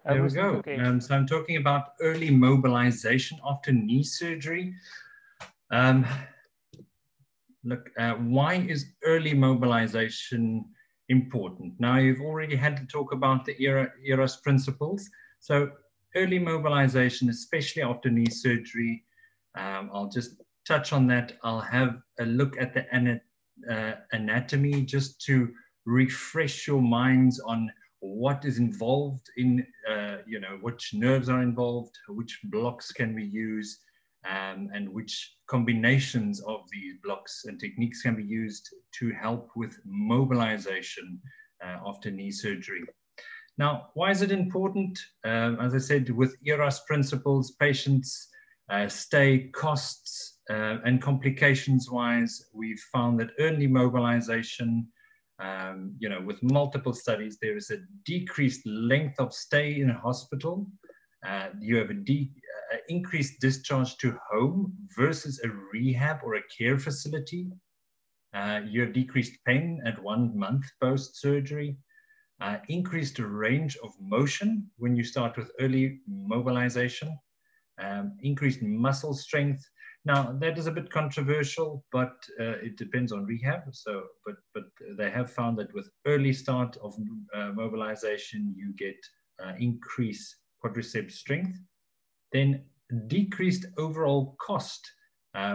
There we go. So I'm talking about early mobilization after knee surgery. Look, why is early mobilization important? Now, you've already had to talk about the ERAS principles. So early mobilization, especially after knee surgery, I'll just touch on that. I'll have a look at the anatomy just to refresh your minds on what is involved in, you know, which nerves are involved, which blocks can we use, and which combinations of these blocks and techniques can be used to help with mobilization after knee surgery. Now, why is it important? As I said, with ERAS principles, patients stay costs and complications-wise, we've found that early mobilization, you know, with multiple studies, there is a decreased length of stay in a hospital. You have an increased discharge to home versus a rehab or a care facility. You have decreased pain at 1 month post-surgery. Increased range of motion when you start with early mobilization. Increased muscle strength. Now, that is a bit controversial, but it depends on rehab. So, but they have found that with early start of mobilization, you get increased quadriceps strength. Then decreased overall cost,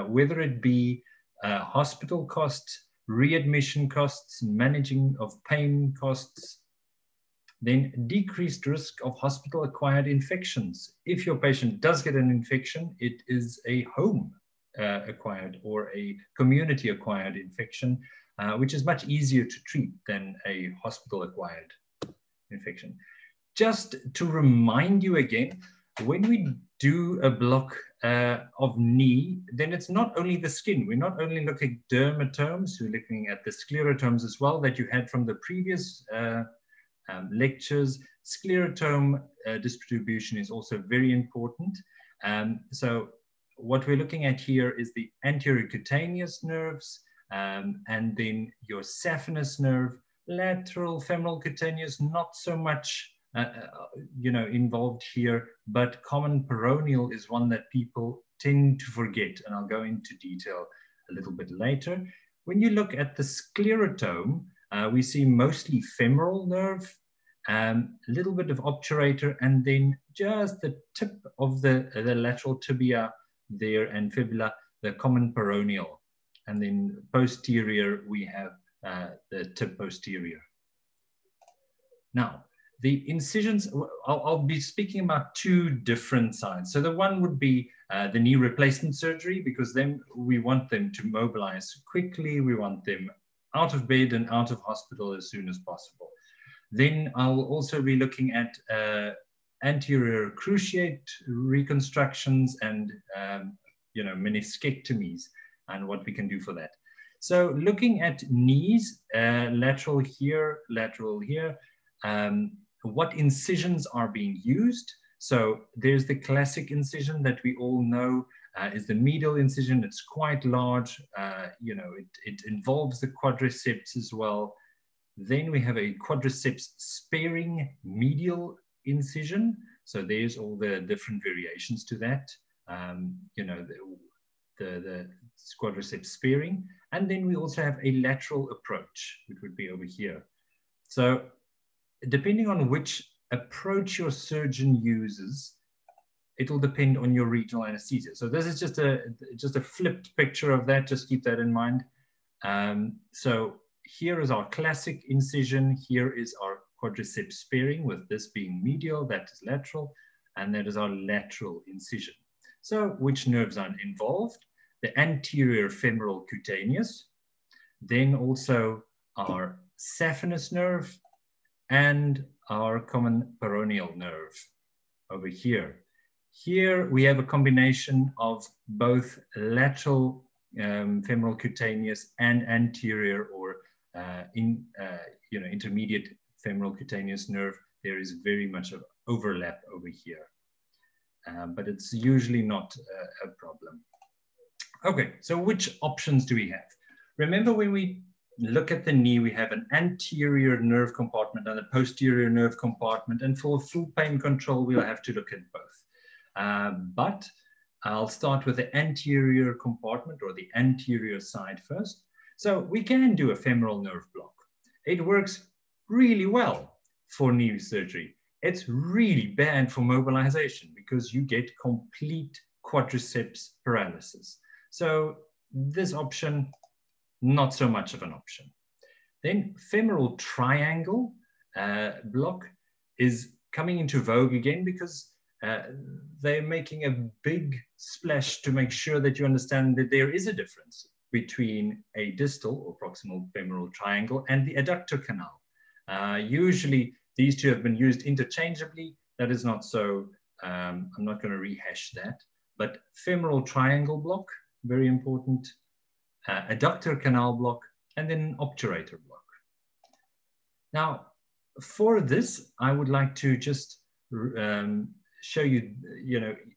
whether it be hospital costs, readmission costs, managing of pain costs. Then decreased risk of hospital-acquired infections. If your patient does get an infection, it is a home-acquired or a community-acquired infection, which is much easier to treat than a hospital-acquired infection. Just to remind you again, when we do a block of knee, then it's not only the skin. We're not only looking at dermatomes, we're looking at the sclerotomes as well that you had from the previous lectures. Sclerotome distribution is also very important. So what we're looking at here is the anterior cutaneous nerves, and then your saphenous nerve, lateral femoral cutaneous, not so much you know, involved here, but common peroneal is one that people tend to forget, and I'll go into detail a little bit later. When you look at the sclerotome, we see mostly femoral nerve, a little bit of obturator, and then just the tip of the lateral tibia there and fibula, the common peroneal. And then posterior, we have the tib posterior. Now, the incisions, I'll be speaking about two different sides. So the one would be the knee replacement surgery, because then we want them to mobilize quickly. We want them out of bed and out of hospital as soon as possible. Then I'll also be looking at anterior cruciate reconstructions and you know, meniscectomies and what we can do for that. So looking at knees, lateral here, what incisions are being used. So there's the classic incision that we all know is the medial incision. It's quite large. You know, it involves the quadriceps as well. Then we have a quadriceps sparing medial incision. So there's all the different variations to that. You know, the quadriceps sparing. And then we also have a lateral approach, which would be over here. So depending on which approach your surgeon uses, it will depend on your regional anesthesia. So this is just a flipped picture of that. Just keep that in mind. So here is our classic incision. Here is our quadriceps sparing, with this being medial, that is lateral, and that is our lateral incision. So which nerves are involved? The anterior femoral cutaneous, then also our saphenous nerve, and our common peroneal nerve over here. Here we have a combination of both lateral femoral cutaneous and anterior or you know, intermediate femoral cutaneous nerve. There is very much of overlap over here, but it's usually not a problem. Okay, so which options do we have? Remember when we look at the knee, we have an anterior nerve compartment and a posterior nerve compartment. And for full pain control, we'll have to look at both. But I'll start with the anterior compartment or the anterior side first. So we can do a femoral nerve block. It works really well for knee surgery. It's really bad for mobilization because you get complete quadriceps paralysis. So this option, not so much of an option. Then femoral triangle block is coming into vogue again because they're making a big splash to make sure that you understand that there is a difference between a distal or proximal femoral triangle and the adductor canal. Usually these two have been used interchangeably. That is not so. I'm not going to rehash that. But femoral triangle block, very important. Adductor canal block, and then obturator block. Now, for this, I would like to just show you,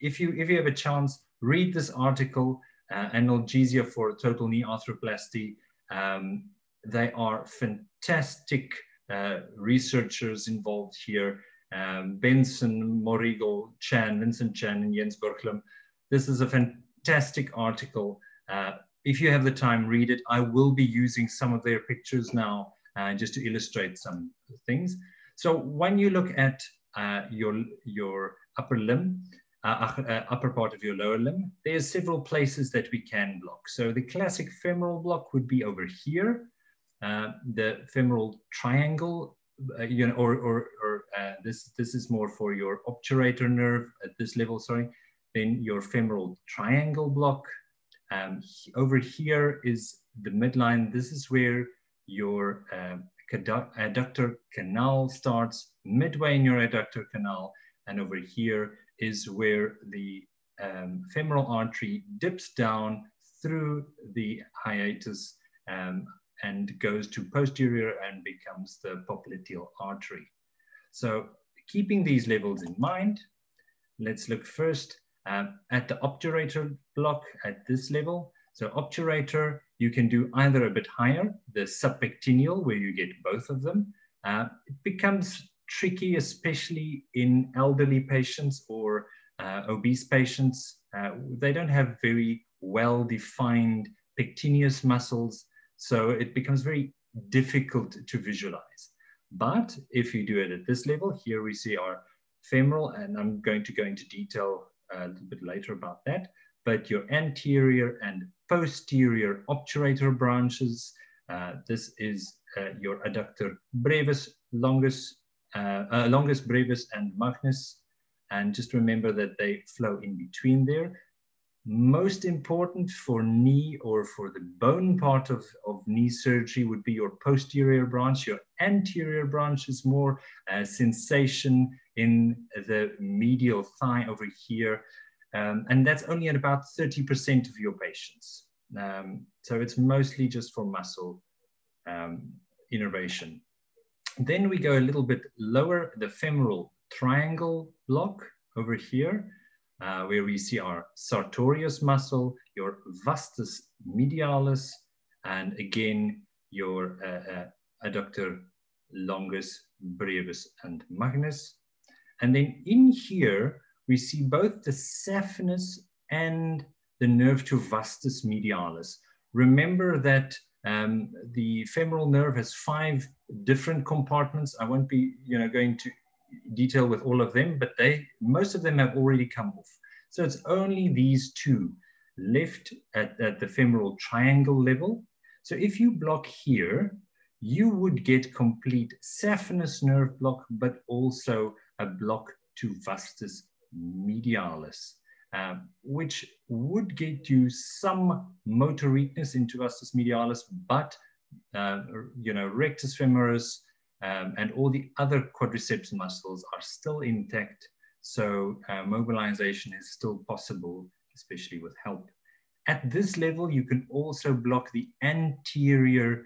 if you have a chance, read this article, Analgesia for Total Knee Arthroplasty. They are fantastic researchers involved here. Benson, Morigo, Vincent Chan, and Jens Borglum. This is a fantastic article. If you have the time, read it. I will be using some of their pictures now just to illustrate some things. So when you look at your upper limb, upper part of your lower limb, there's several places that we can block. So the classic femoral block would be over here. The femoral triangle, this is more for your obturator nerve at this level, sorry. Then your femoral triangle block. Over here is the midline. This is where your adductor canal starts, midway in your adductor canal. And over here is where the femoral artery dips down through the hiatus and goes to posterior and becomes the popliteal artery. So keeping these levels in mind, let's look first at the obturator block at this level. So obturator, you can do either a bit higher, the subpectineal, where you get both of them. It becomes tricky, especially in elderly patients or obese patients. They don't have very well-defined pectineus muscles, so it becomes very difficult to visualize. But if you do it at this level, here we see our femoral, and I'm going to go into detail a little bit later about that, but your anterior and posterior obturator branches, this is your adductor brevis, longus, brevis, and magnus. And just remember that they flow in between there. Most important for knee or for the bone part of knee surgery would be your posterior branch. Your anterior branch is more sensation in the medial thigh over here. And that's only at about 30% of your patients. So it's mostly just for muscle innervation. Then we go a little bit lower, the femoral triangle block over here, where we see our sartorius muscle, your vastus medialis, and again, your adductor longus, brevis, and magnus. And then in here, we see both the saphenous and the nerve to vastus medialis. Remember that the femoral nerve has 5 different compartments. I won't be going to detail with all of them, but most of them have already come off. So it's only these 2 left at the femoral triangle level. So if you block here, you would get complete saphenous nerve block, but also a block to vastus medialis, which would get you some motor weakness into vastus medialis, but rectus femoris and all the other quadriceps muscles are still intact. So mobilization is still possible, especially with help. At this level, you can also block the anterior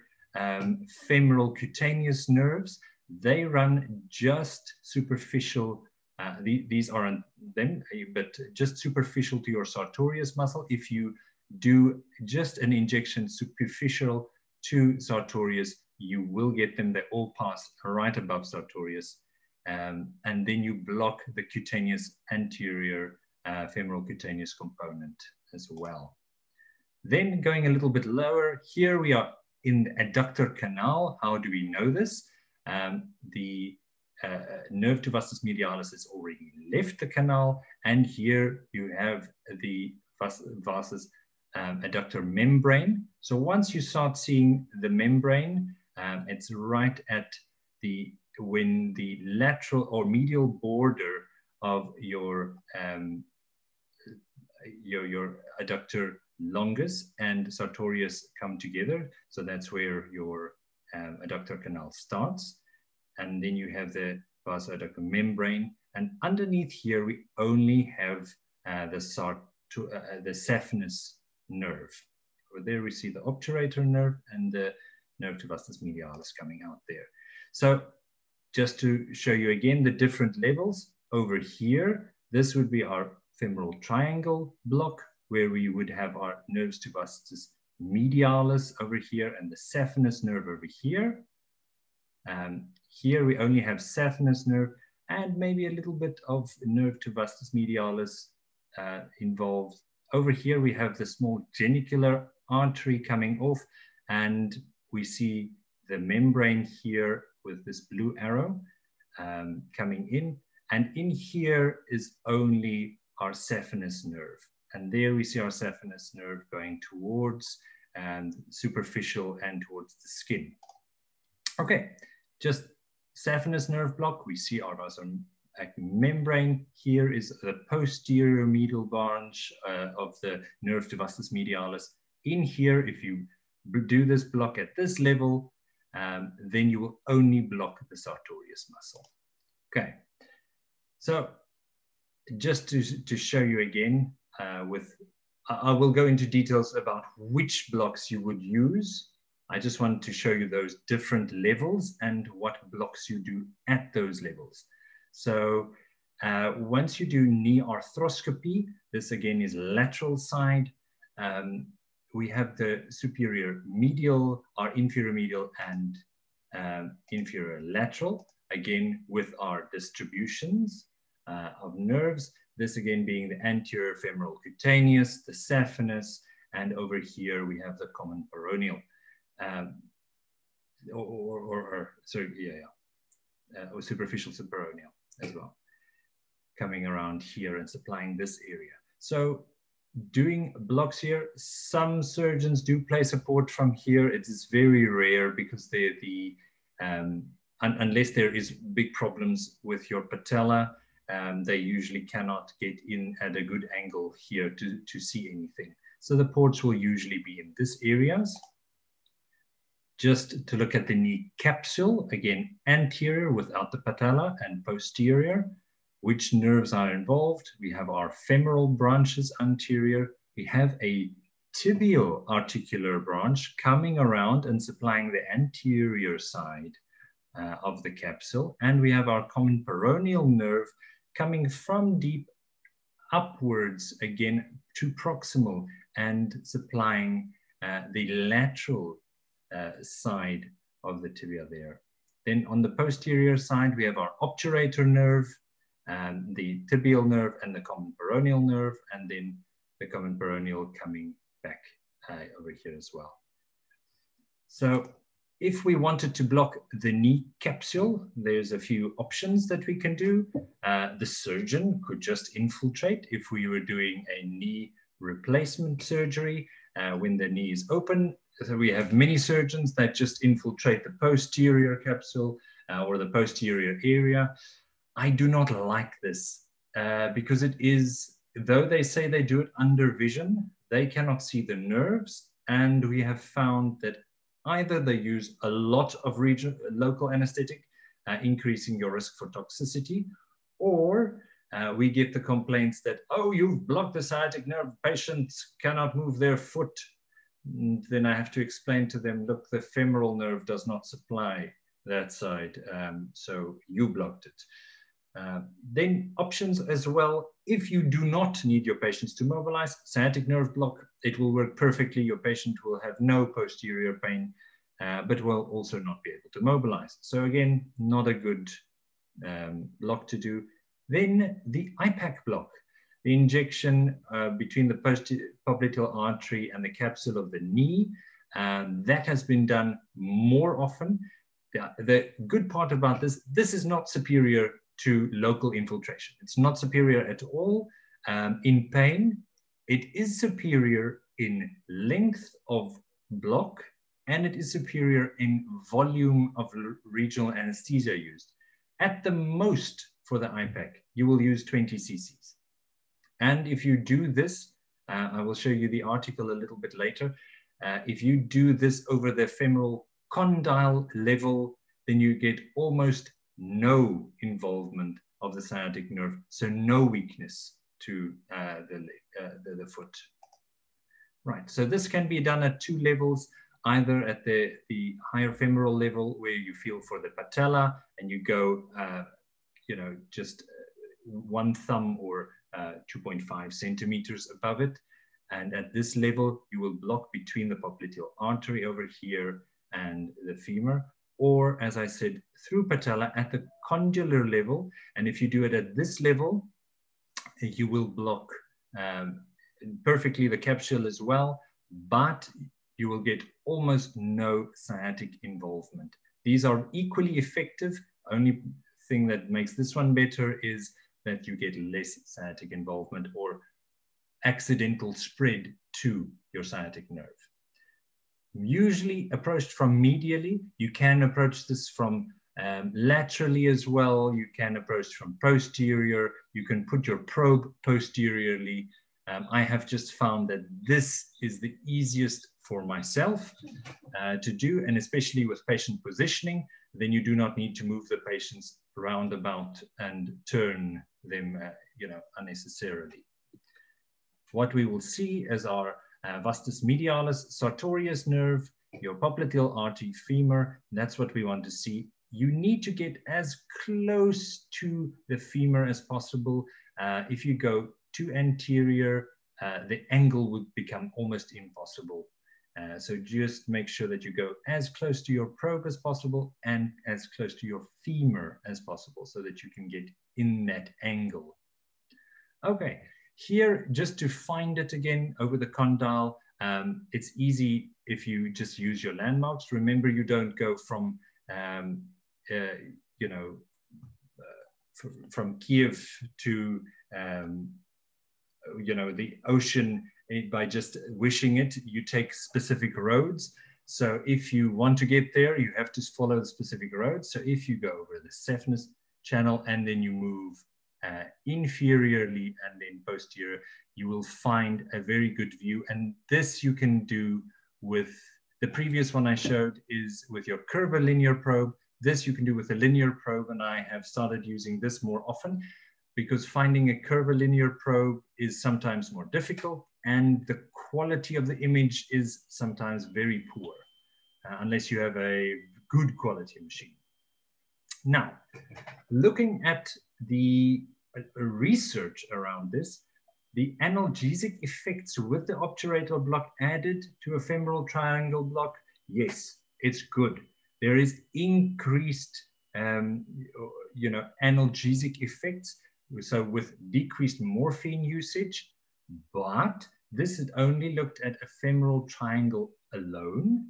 femoral cutaneous nerves. They run just superficial. These aren't them, but just superficial to your sartorius muscle. If you do just an injection superficial to sartorius, you will get them. They all pass right above sartorius. And then you block the cutaneous anterior femoral cutaneous component as well. Then going a little bit lower, here we are in the adductor canal. How do we know this? The nerve to vastus medialis has already left the canal, and here you have the vastus adductor membrane. So once you start seeing the membrane, it's right at when the lateral or medial border of your adductor longus and sartorius come together. So that's where your adductor canal starts. And then you have the vasoadductor membrane. And underneath here, we only have the saphenous nerve. Over there, we see the obturator nerve and the nerve to vastus medialis coming out there. So just to show you again the different levels, over here, this would be our femoral triangle block, where we would have our nerves to vastus medialis over here and the saphenous nerve over here. Here we only have saphenous nerve and maybe a little bit of nerve to vastus medialis involved. Over here we have the small genicular artery coming off, and we see the membrane here with this blue arrow coming in. And in here is only our saphenous nerve. And there we see our saphenous nerve going towards superficial and towards the skin. Okay, just saphenous nerve block. We see our membrane. Here is the posterior medial branch of the nerve to vastus medialis. In here, if you do this block at this level, then you will only block the sartorius muscle. Okay, so just to show you again, I will go into details about which blocks you would use. I just wanted to show you those different levels and what blocks you do at those levels. So once you do knee arthroscopy, this again is lateral side. We have the superior medial, our inferior medial and inferior lateral, again with our distributions of nerves. This again being the anterior femoral cutaneous, the saphenous, and over here we have the common peroneal. Or superficial subperoneal as well, coming around here and supplying this area. So doing blocks here, some surgeons do place support from here. It is very rare because they're unless there is big problems with your patella, they usually cannot get in at a good angle here to see anything. So the ports will usually be in this areas. Just to look at the knee capsule, again, anterior without the patella and posterior. Which nerves are involved? We have our femoral branches anterior. We have a tibial articular branch coming around and supplying the anterior side of the capsule. And we have our common peroneal nerve coming from deep upwards, again, to proximal and supplying the lateral side of the tibia there. Then on the posterior side, we have our obturator nerve, the tibial nerve and the common peroneal nerve, and then the common peroneal coming back over here as well. So if we wanted to block the knee capsule, there's a few options that we can do. The surgeon could just infiltrate if we were doing a knee replacement surgery when the knee is open. So we have many surgeons that just infiltrate the posterior capsule or the posterior area. I do not like this because it is, though they say they do it under vision, they cannot see the nerves. And we have found that either they use a lot of local anesthetic, increasing your risk for toxicity, or we get the complaints that, oh, you've blocked the sciatic nerve, patients cannot move their foot. And then I have to explain to them, look, the femoral nerve does not supply that side, so you blocked it. Then options as well, if you do not need your patients to mobilize, sciatic nerve block, it will work perfectly. Your patient will have no posterior pain. but will also not be able to mobilize. So again, not a good block to do. Then the IPAC block, the injection between the popliteal artery and the capsule of the knee. That has been done more often. The good part about this is not superior to local infiltration. It's not superior at all in pain. It is superior in length of block, and it is superior in volume of regional anesthesia used. At the most for the IPAC, you will use 20 cc's. And if you do this, I will show you the article a little bit later. If you do this over the femoral condyle level, then you get almost no involvement of the sciatic nerve, so no weakness to the foot. Right, so this can be done at 2 levels, either at the higher femoral level where you feel for the patella and you go, you know, just 1 thumb or 2.5 centimeters above it. And at this level, you will block between the popliteal artery over here and the femur, or as I said, through patella at the condylar level. And if you do it at this level, you will block perfectly the capsule as well, but you will get almost no sciatic involvement. These are equally effective. Only thing that makes this one better is that you get less sciatic involvement or accidental spread to your sciatic nerve. Usually approached from medially. You can approach this from laterally as well. You can approach from posterior. You can put your probe posteriorly. I have just found that this is the easiest for myself to do, and especially with patient positioning, then you do not need to move the patients roundabout and turn them you know, unnecessarily. What we will see is our vastus medialis sartorius nerve, your popliteal artery femur. That's what we want to see. You need to get as close to the femur as possible. If you go too anterior, the angle would become almost impossible. So just make sure that you go as close to your probe as possible and as close to your femur as possible so that you can get in that angle. Okay. Here, just to find it again over the condyle, it's easy if you just use your landmarks. Remember, you don't go from, you know, from Kiev to, you know, the ocean by just wishing it. You take specific roads. So if you want to get there, you have to follow the specific roads. So if you go over the Saphenous channel and then you move inferiorly and then posterior, you will find a very good view. And this you can do with the previous one I showed is with your curvilinear probe. This you can do with a linear probe, and I have started using this more often because finding a curvilinear probe is sometimes more difficult and the quality of the image is sometimes very poor unless you have a good quality machine. Now, looking at the research around this, the analgesic effects with the obturator block added to a femoral triangle block, yes, it's good. There is increased, you know, analgesic effects. So with decreased morphine usage, but this had only looked at a femoral triangle alone.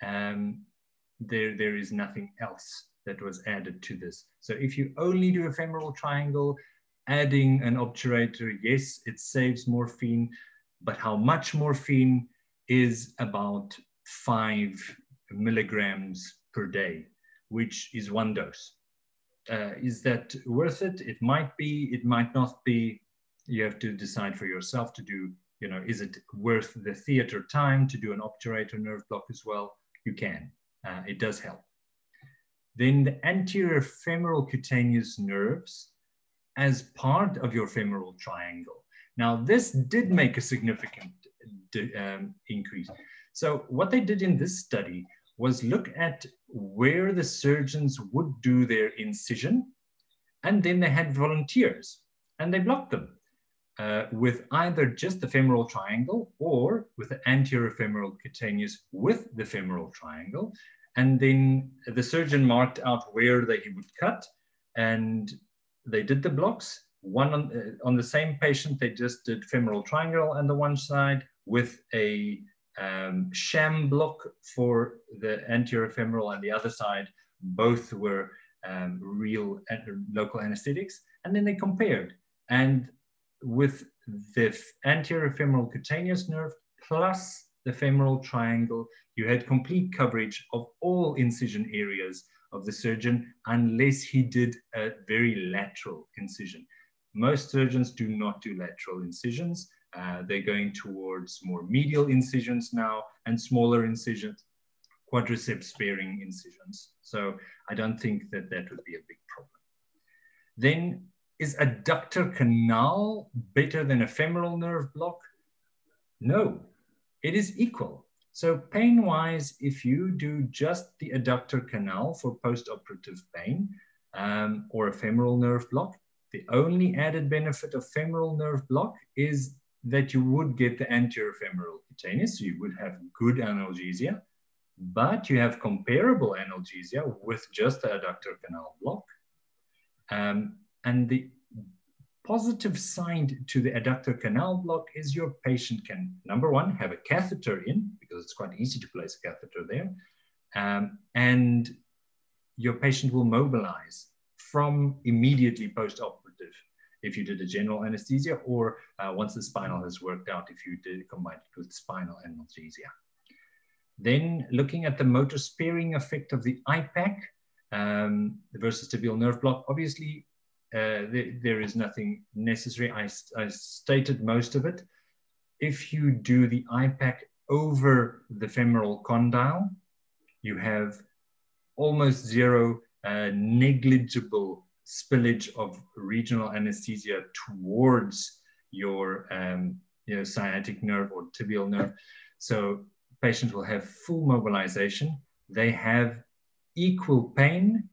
There is nothing else that was added to this. So if you only do a femoral triangle, adding an obturator, yes, it saves morphine, but how much morphine is about 5 milligrams per day, which is 1 dose. Is that worth it? It might be, it might not be. You have to decide for yourself to do, you know, is it worth the theater time to do an obturator nerve block as well? You can, it does help. Then the anterior femoral cutaneous nerves as part of your femoral triangle. Now this did make a significant increase. So what they did in this study was look at where the surgeons would do their incision, and then they had volunteers and they blocked them. with either just the femoral triangle or with the anterior femoral cutaneous with the femoral triangle. And then the surgeon marked out where he would cut, and they did the blocks. One on the same patient, they just did femoral triangle on the one side with a sham block for the anterior femoral, and the other side, both were real local anesthetics. And then they compared. And with the anterior femoral cutaneous nerve plus the femoral triangle, you had complete coverage of all incision areas of the surgeon, unless he did a very lateral incision. Most surgeons do not do lateral incisions. They're going towards more medial incisions now and smaller incisions, quadriceps sparing incisions. So I don't think that that would be a big problem. Then, is adductor canal better than a femoral nerve block? No, it is equal. So pain-wise, if you do just the adductor canal for post-operative pain or a femoral nerve block, the only added benefit of femoral nerve block is that you would get the anterior femoral cutaneous, so you would have good analgesia, but you have comparable analgesia with just the adductor canal block. And the positive side to the adductor canal block is your patient can, number one, have a catheter in, because it's quite easy to place a catheter there, and your patient will mobilize from immediately post-operative if you did a general anesthesia, or once the spinal has worked out, if you did combine it with spinal analgesia. Then looking at the motor sparing effect of the IPAC versus tibial nerve block, obviously there is nothing necessary. I stated most of it. If you do the IPAC over the femoral condyle, you have almost zero negligible spillage of regional anesthesia towards your sciatic nerve or tibial nerve. So patients will have full mobilization. They have equal pain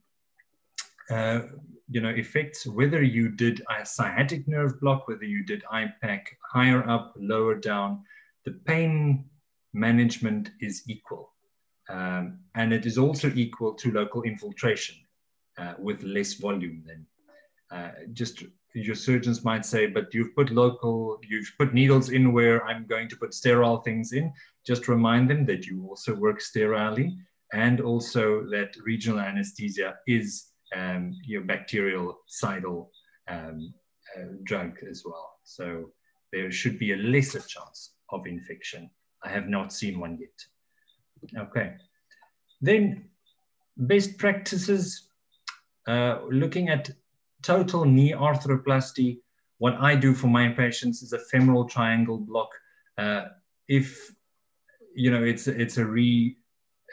effects, whether you did a sciatic nerve block, whether you did IPAC higher up, lower down, the pain management is equal. And it is also equal to local infiltration with less volume then. Just your surgeons might say, but you've put needles in where I'm going to put sterile things in. Just remind them that you also work sterilely, and also that regional anesthesia is your bactericidal drug as well. So there should be a lesser chance of infection. I have not seen one yet. Okay. Then best practices, looking at total knee arthroplasty. What I do for my patients is a femoral triangle block. If it's a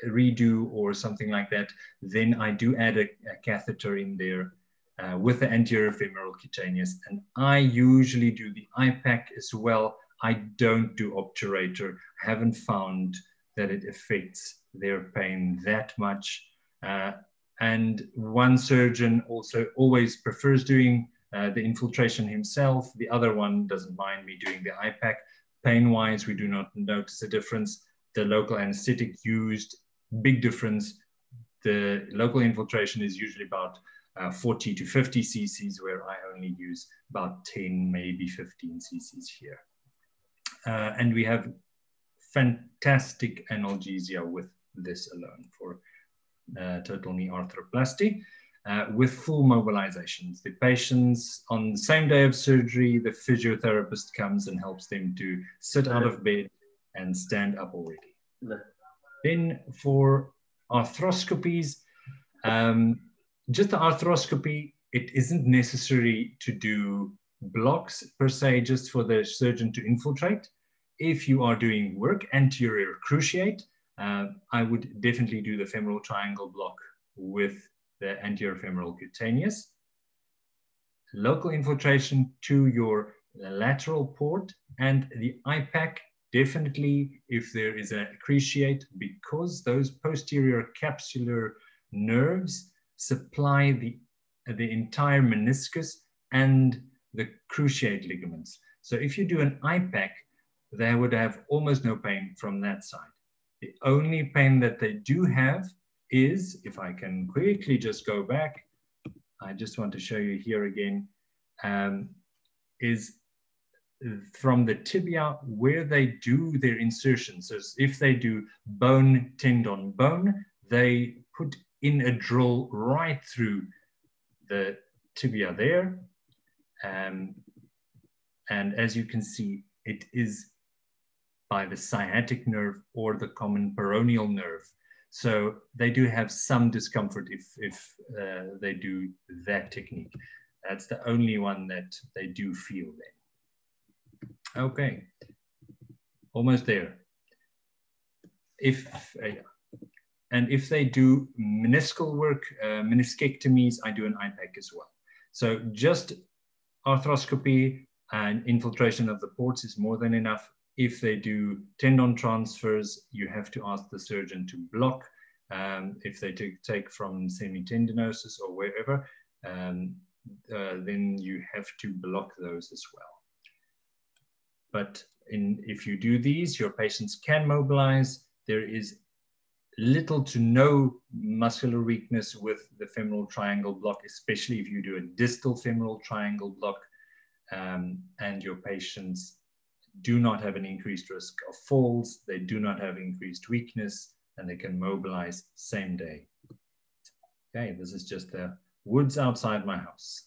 redo or something like that, then I do add a catheter in there with the anterior femoral cutaneous, and I usually do the IPAC as well. I don't do obturator. I haven't found that it affects their pain that much. And one surgeon also always prefers doing the infiltration himself. The other one doesn't mind me doing the IPAC. Pain-wise, we do not notice a difference. The local anesthetic used, big difference. The local infiltration is usually about 40 to 50 cc's, where I only use about 10, maybe 15 cc's here. And we have fantastic analgesia with this alone for total knee arthroplasty with full mobilizations. The patients, on the same day of surgery, the physiotherapist comes and helps them to sit out of bed and stand up already. Then for arthroscopies, just the arthroscopy, it isn't necessary to do blocks per se, just for the surgeon to infiltrate. If you are doing work anterior cruciate, I would definitely do the femoral triangle block with the anterior femoral cutaneous. Local infiltration to your lateral port, and the IPAC definitely if there is a cruciate, because those posterior capsular nerves supply the entire meniscus and the cruciate ligaments. So if you do an IPAC, they would have almost no pain from that side. The only pain that they do have is, if I can quickly just go back, I just want to show you here again, is from the tibia where they do their insertion. So if they do bone, tendon, bone, they put in a drill right through the tibia there. And as you can see, it is by the sciatic nerve or the common peroneal nerve. So they do have some discomfort if they do that technique. That's the only one that they do feel then. Okay, almost there. And if they do meniscal work, meniscectomies, I do an IPAC as well. So just arthroscopy and infiltration of the ports is more than enough. If they do tendon transfers, you have to ask the surgeon to block. If they take from semitendinosus or wherever, then you have to block those as well. But if you do these, your patients can mobilize. There is little to no muscular weakness with the femoral triangle block, especially if you do a distal femoral triangle block, and your patients do not have an increased risk of falls, they do not have increased weakness, and they can mobilize same day. Okay, this is just the woods outside my house.